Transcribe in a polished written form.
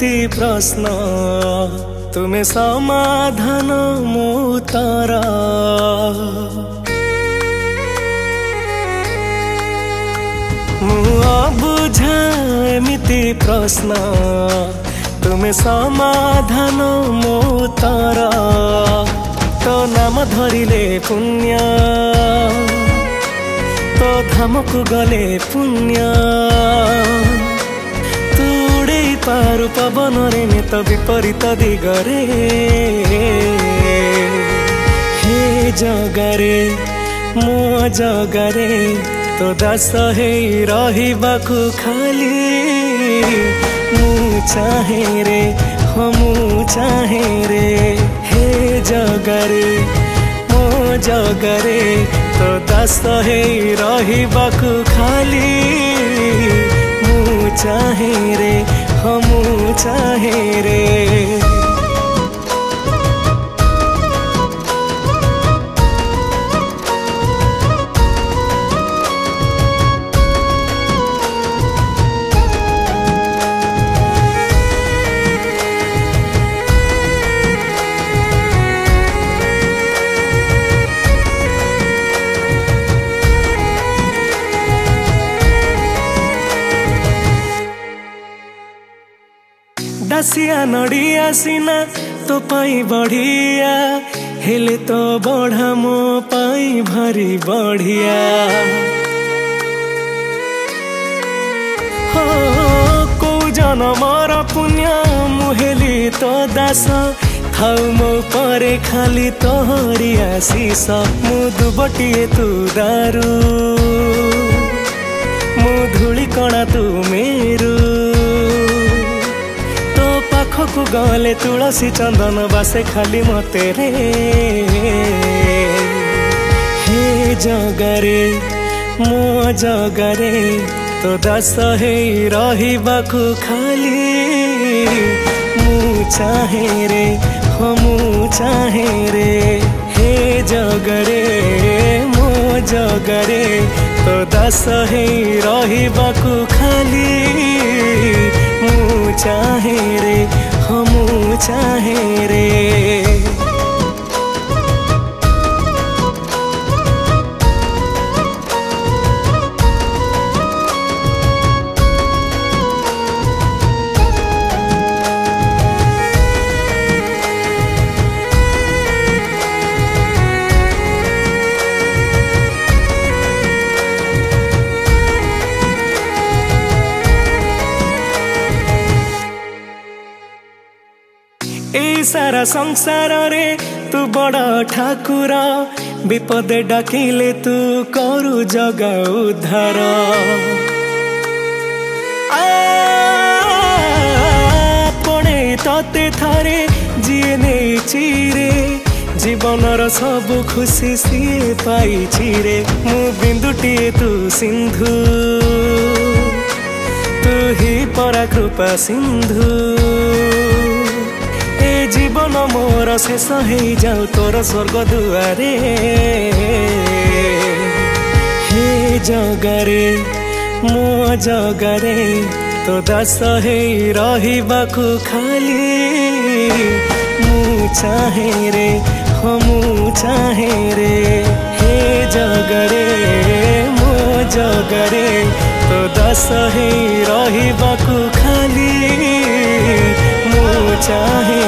एमिति प्रश्न तुमे समाधान मो उत्तर बुझा एमिति प्रश्न तुमे समाधान मो उत्तर तो नाम धरिले पुण्य तो धाम को गले पुण्य तू उड़े पारु पवन रे नेत विपरीत दिगरे हे जगरे मो जगरे तो दास हे रहिबाकु खाली मु चाहे रे मु चाहे रे हे जगरे मो जगरे तो दास हे रहिबाकु खाली मु चाहे रे मु चाहे रे दासिया नड़िया सीना तो पाई बढ़िया हेले तो बढ़ा मो पाई भारी बढ़िया हो को जनमर पुण्य मुहेली तो दास खाऊ मो परे खाली तोहरी आशीष मु दुबटिए तू दारू मु धूली कणा तू मेरू पाखकु गले तुलसी चंदन बासे खाली मते रे हे जगरे मो जगरे तो दास हे रहिबाकु खाली मु चाहे रे मु चाहे रे हे जगरे मो जगरे तो दास हे रहिबाकु खाली मु चाहे रे मु चाहे रे ए सारा संसार रे तू बड़ा ठाकुर विपदे डाकिले तू करू जगा उद्धार पड़े तते थारे जीए नहीं चिरे जीवनर सब खुशी सी पाई रे मु बिंदुटिए तू सिंधु तू ही परा कृपा सिंधु जीवन मोर शेष हो जाऊ तोर स्वर्ग दुआरे हे जगरे मो जगरे तो दास हे रहिबाकु खाली मु चाहे रे मु चाहे रे हे जगरे मो जगरे तो दास हे रहिबाकु खाली मु चाहे